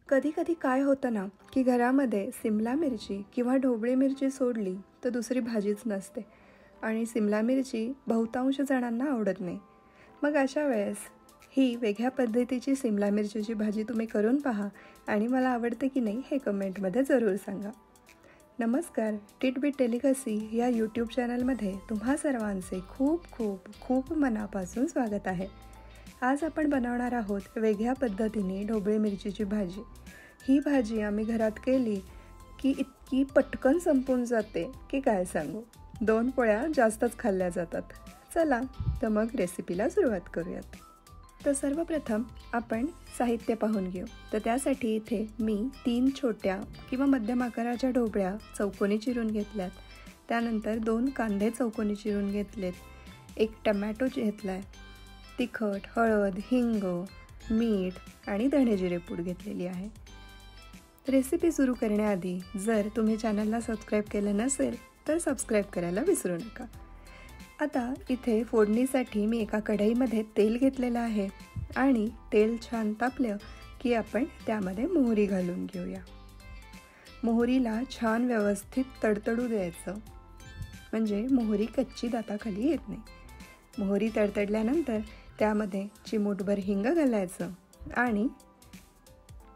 कधी कधी काय होतं ना की घरामध्ये सिमला मिरची किंवा ढोबळी मिरची सोडली तर दुसरी भाजीच नसते आणि सिमला मिरची बहुतांश जणांना आवडत नाही. मग अशा वेळेस ही वेगळ्या पद्धतीची सिमला मिरचीची भाजी तुम्ही करून पहा आणि मला आवडते की नाही हे कमेंटमध्ये जरूर सांगा. नमस्कार, टिटबिट डेलिकसी या यूट्यूब चॅनलमध्ये तुम्हा सर्वांचे खूप खूप खूप मनापासून स्वागत आहे. आज आपण बनवणार आहोत वेगळ्या पद्धतीने ढोबळी मिरचीची भाजी. ही भाजी आम्ही घरात केली की इतकी पटकन संपून जाते की काय सांगू. 2 पोळ्या जास्तच खाल्ल्या जातात. चला तर मग रेसिपीला सुरुवात करूयात. तर सर्वप्रथम आपण साहित्य पाहून घेऊ. तर त्यासाठी इथे मी 3 छोट्या किंवा मध्यम आकाराच्या ढोबळ्या चौकोनी चिरून घेतल्यात. त्यानंतर 2 कांदे चौकोनी चिरून घेतलेत. 1 टमॅटो घेतला आहे. तिखट, हळद, हिंग, मीठ आणि धणेजिरे पूड घेतलेली आहे. रेसिपी सुरू करण्याआधी जर तुम्ही चॅनलला सबस्क्राईब केलं नसेल तर सबस्क्राईब करायला विसरू नका. आता इथे फोडणीसाठी मी एका कढईमध्ये तेल घेतलेलं आहे आणि तेल छान तापलं की आपण त्यामध्ये मोहरी घालून घेऊया. मोहरीला छान व्यवस्थित तडतडू द्यायचं, म्हणजे मोहरी कच्ची दाताखाली येत नाही. मोहरी तडतडल्यानंतर त्यामध्ये चिमूटभर हिंग घालायचं आणि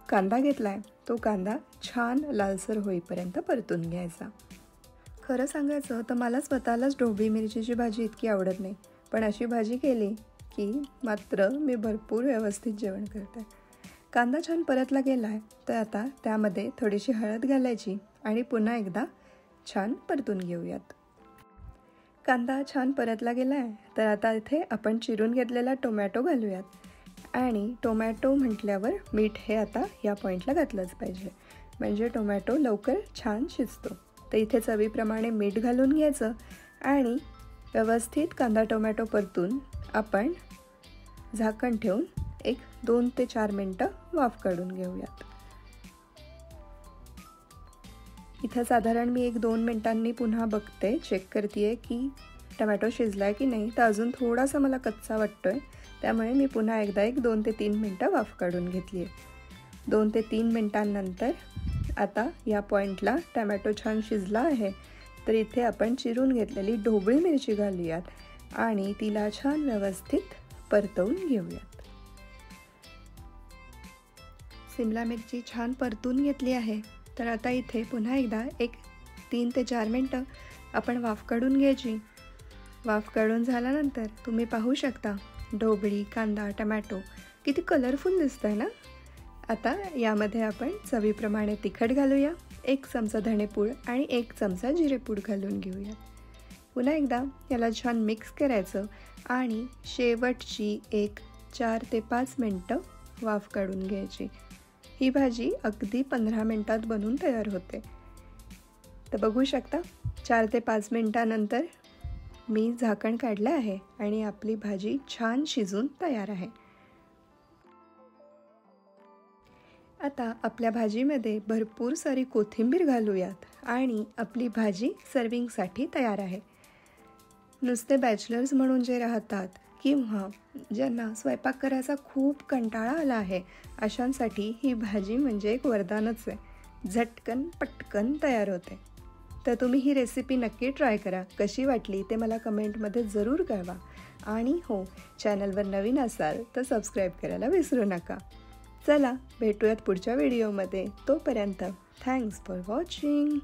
कांदा घेतला आहे तो कांदा छान लालसर होईपर्यंत परतून घ्यायचा. खरं सांगायचं तर मला स्वतःलाच ढोबळी मिरचीची भाजी इतकी आवडत नाही, पण अशी भाजी केली की मात्र मी भरपूर व्यवस्थित जेवण करते. कांदा छान परतला गेला आहे तर आता त्यामध्ये थोडीशी हळद घालायची आणि पुन्हा एकदा छान परतून घेऊयात. कांदा छान परतला गेला आहे तर आता इथे आपण चिरून घेतलेला टोमॅटो घालूयात आणि टोमॅटो म्हटल्यावर मीठ हे आता या पॉईंटला घातलंच पाहिजे, म्हणजे टोमॅटो लवकर छान शिजतो. तर इथे चवीप्रमाणे मीठ घालून घ्यायचं आणि व्यवस्थित कांदा टोमॅटो परतून आपण झाकण ठेवून एक 2 ते 4 मिनटं वाफ काढून घेऊयात. इथं साधारण मी 1-2 मिनटांनी पुन्हा बघते, चेक करते की टमॅटो शिजला आहे की नाही. तर अजून थोडासा मला कच्चा वाटतोय, त्यामुळे मी पुन्हा एकदा 2 ते 3 मिनटं वाफ काढून घेतली आहे. 2 ते 3 मिनटांनंतर आता या पॉईंटला टमॅटो छान शिजला आहे तर इथे आपण चिरून घेतलेली ढोबळी मिरची घालूयात आणि तिला छान व्यवस्थित परतवून घेऊयात. सिमला मिरची छान परतून घेतली आहे तर आता इथे पुन्हा एकदा 3 ते 4 मिनटं आपण वाफ काढून घ्यायची. वाफ काढून झाल्यानंतर तुम्ही पाहू शकता ढोबळी, कांदा, टमॅटो किती कलरफुल दिसतं आहे ना. आता यामध्ये आपण चवीप्रमाणे तिखट घालूया. 1 चमचा धणेपूड आणि 1 चमचा जिरेपूड घालून घेऊया. पुन्हा एकदा याला छान मिक्स करायचं आणि शेवटची 4 ते 5 मिनटं वाफ काढून घ्यायची. ही भाजी अगदी 15 मिनटात बनून तयार होते. तर बघू शकता 4 ते 5 मिनटानंतर मी झाकण काढलं आहे आणि आपली भाजी छान शिजून तयार आहे. आता आपल्या भाजीमध्ये भरपूर सारी कोथिंबीर घालूयात आणि आपली भाजी सर्विंगसाठी तयार आहे. नुसते बॅचलर्स म्हणून जे राहतात किंवा ज्यांना स्वयंपाक करायचा खूप कंटाळा आला आहे अशांसाठी ही भाजी म्हणजे एक वरदानच आहे. झटकन पटकन तयार होते. तर तुम्ही ही रेसिपी नक्की ट्राय करा. कशी वाटली ते मला कमेंटमध्ये जरूर कळवा आणि हो, चॅनलवर नवीन असाल तर सबस्क्राईब करायला विसरू नका. चला भेटूयात पुढच्या व्हिडिओमध्ये. तोपर्यंत थँक्स फॉर वॉचिंग.